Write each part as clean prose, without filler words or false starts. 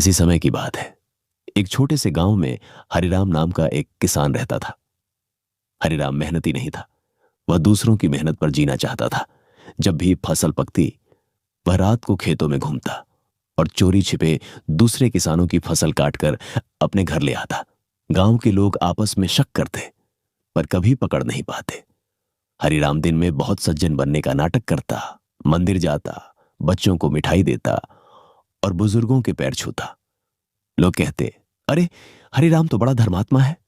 किसी समय की बात है। एक छोटे से गांव में हरिराम नाम का एक किसान रहता था। हरिराम मेहनती नहीं था। वह दूसरों की मेहनत पर जीना चाहता था। जब भी फसल पकती, वह रात को खेतों में घूमता और चोरी छिपे दूसरे किसानों की फसल काटकर अपने घर ले आता। गांव के लोग आपस में शक करते, पर कभी पकड़ नहीं पाते। हरिराम दिन में बहुत सज्जन बनने का नाटक करता, मंदिर जाता, बच्चों को मिठाई देता और बुजुर्गों के पैर छूता। लोग कहते, अरे हरिराम तो बड़ा धर्मात्मा है।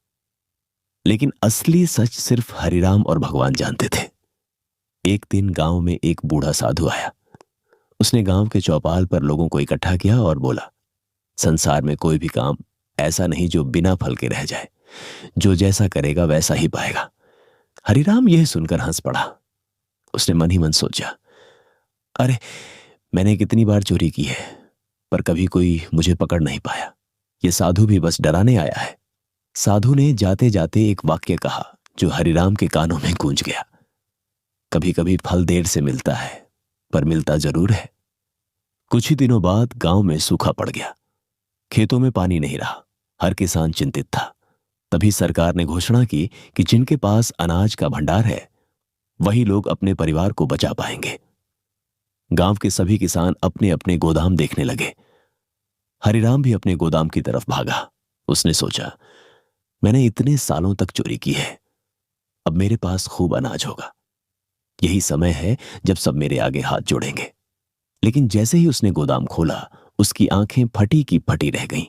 लेकिन असली सच सिर्फ हरिराम और भगवान जानते थे। एक दिन गांव में एक बूढ़ा साधु आया। उसने गांव के चौपाल पर लोगों को इकट्ठा किया और बोला, संसार में कोई भी काम ऐसा नहीं जो बिना फल के रह जाए। जो जैसा करेगा वैसा ही पाएगा। हरिराम यह सुनकर हंस पड़ा। उसने मन ही मन सोचा, अरे मैंने कितनी बार चोरी की है, पर कभी कोई मुझे पकड़ नहीं पाया। यह साधु भी बस डराने आया है। साधु ने जाते जाते एक वाक्य कहा जो हरिराम के कानों में गूंज गया। कभी कभी फल देर से मिलता है, पर मिलता जरूर है। कुछ ही दिनों बाद गांव में सूखा पड़ गया। खेतों में पानी नहीं रहा। हर किसान चिंतित था। तभी सरकार ने घोषणा की कि जिनके पास अनाज का भंडार है, वही लोग अपने परिवार को बचा पाएंगे। गांव के सभी किसान अपने अपने गोदाम देखने लगे। हरिराम भी अपने गोदाम की तरफ भागा। उसने सोचा, मैंने इतने सालों तक चोरी की है, अब मेरे पास खूब अनाज होगा। यही समय है जब सब मेरे आगे हाथ जोड़ेंगे। लेकिन जैसे ही उसने गोदाम खोला, उसकी आंखें फटी की फटी रह गईं।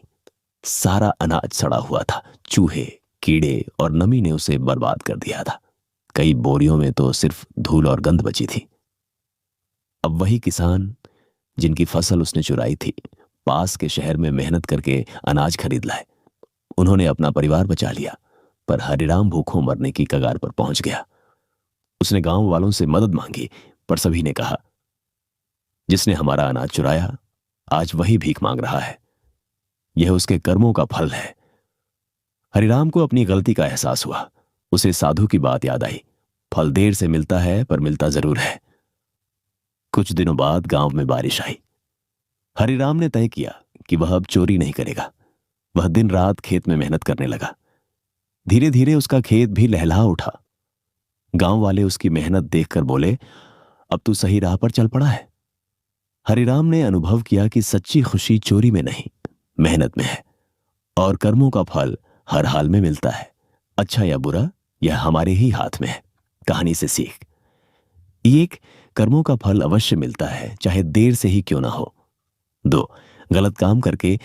सारा अनाज सड़ा हुआ था। चूहे, कीड़े और नमी ने उसे बर्बाद कर दिया था। कई बोरियों में तो सिर्फ धूल और गंध बची थी। अब वही किसान जिनकी फसल उसने चुराई थी, पास के शहर में मेहनत करके अनाज खरीद लाए। उन्होंने अपना परिवार बचा लिया, पर हरिराम भूखों मरने की कगार पर पहुंच गया। उसने गांव वालों से मदद मांगी, पर सभी ने कहा, जिसने हमारा अनाज चुराया, आज वही भीख मांग रहा है। यह उसके कर्मों का फल है। हरिराम को अपनी गलती का एहसास हुआ। उसे साधु की बात याद आई, फल देर से मिलता है, पर मिलता जरूर है। कुछ दिनों बाद गांव में बारिश आई। हरिराम ने तय किया कि वह अब चोरी नहीं करेगा। वह दिन रात खेत में मेहनत करने लगा। धीरे धीरे उसका खेत भी लहलहा उठा। गांव वाले उसकी मेहनत देखकर बोले, अब तू सही राह पर चल पड़ा है। हरिराम ने अनुभव किया कि सच्ची खुशी चोरी में नहीं, मेहनत में है। और कर्मों का फल हर हाल में मिलता है। अच्छा या बुरा, यह हमारे ही हाथ में है। कहानी से सीख, एक, कर्मों का फल अवश्य मिलता है, चाहे देर से ही क्यों ना हो। 2, गलत काम करके